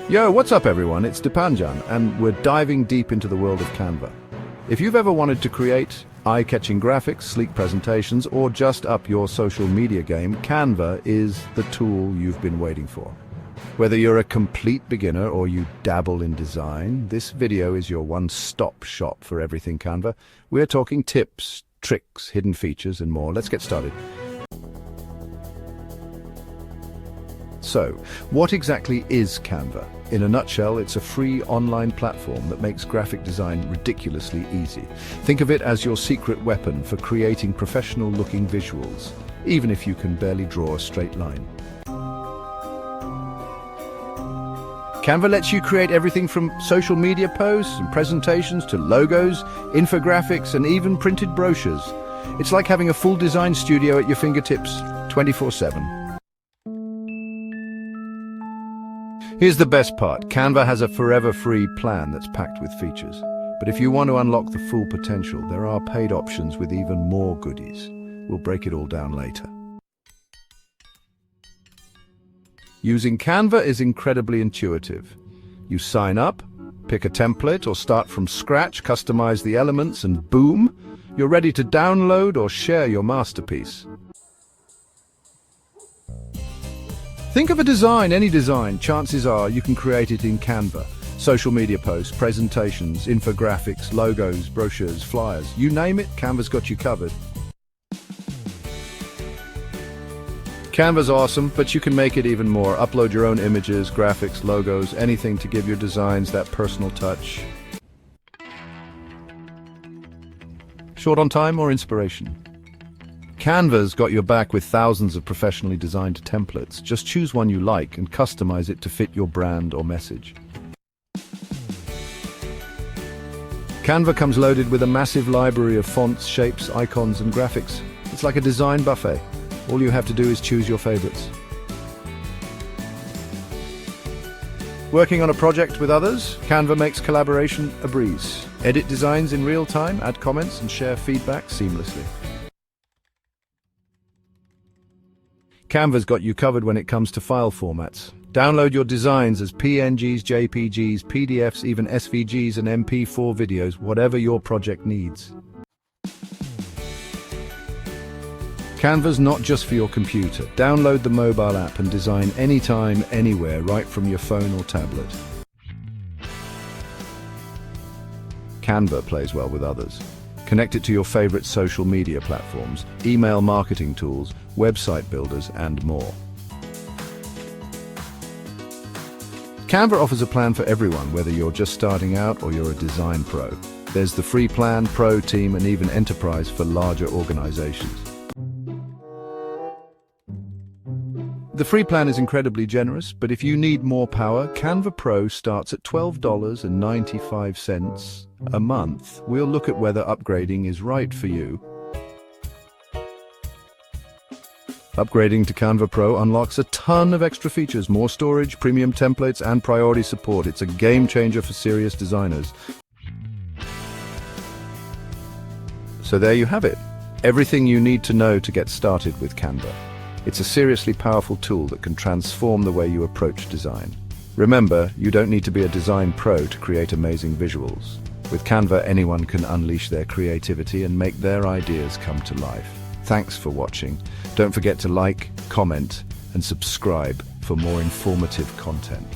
Yo, what's up everyone? It's Dipanjan, and we're diving deep into the world of Canva. If you've ever wanted to create eye-catching graphics, sleek presentations, or just up your social media game, Canva is the tool you've been waiting for. Whether you're a complete beginner or you dabble in design, this video is your one-stop shop for everything Canva. We're talking tips, tricks, hidden features, and more. Let's get started. So, what exactly is Canva? In a nutshell, it's a free online platform that makes graphic design ridiculously easy. Think of it as your secret weapon for creating professional-looking visuals, even if you can barely draw a straight line. Canva lets you create everything from social media posts and presentations to logos, infographics, and even printed brochures. It's like having a full design studio at your fingertips, 24/7. Here's the best part. Canva has a forever free plan that's packed with features. But if you want to unlock the full potential, there are paid options with even more goodies. We'll break it all down later. Using Canva is incredibly intuitive. You sign up, pick a template, or start from scratch, customize the elements, and boom, you're ready to download or share your masterpiece. Think of a design, any design. Chances are you can create it in Canva. Social media posts, presentations, infographics, logos, brochures, flyers. You name it, Canva's got you covered. Canva's awesome, but you can make it even more. Upload your own images, graphics, logos, anything to give your designs that personal touch. Short on time or inspiration? Canva's got your back with thousands of professionally designed templates. Just choose one you like and customize it to fit your brand or message. Canva comes loaded with a massive library of fonts, shapes, icons, and graphics. It's like a design buffet. All you have to do is choose your favorites. Working on a project with others, Canva makes collaboration a breeze. Edit designs in real time, add comments, and share feedback seamlessly. Canva's got you covered when it comes to file formats. Download your designs as PNGs, JPGs, PDFs, even SVGs and MP4 videos, whatever your project needs. Canva's not just for your computer. Download the mobile app and design anytime, anywhere, right from your phone or tablet. Canva plays well with others. Connect it to your favorite social media platforms, email marketing tools, website builders, and more. Canva offers a plan for everyone, whether you're just starting out or you're a design pro. There's the free plan, pro, team, and even enterprise for larger organizations. The free plan is incredibly generous, but if you need more power, Canva Pro starts at $12.95 a month. We'll look at whether upgrading is right for you. Upgrading to Canva Pro unlocks a ton of extra features, more storage, premium templates, and priority support. It's a game changer for serious designers. So there you have it. Everything you need to know to get started with Canva. It's a seriously powerful tool that can transform the way you approach design. Remember, you don't need to be a design pro to create amazing visuals. With Canva, anyone can unleash their creativity and make their ideas come to life. Thanks for watching. Don't forget to like, comment, and subscribe for more informative content.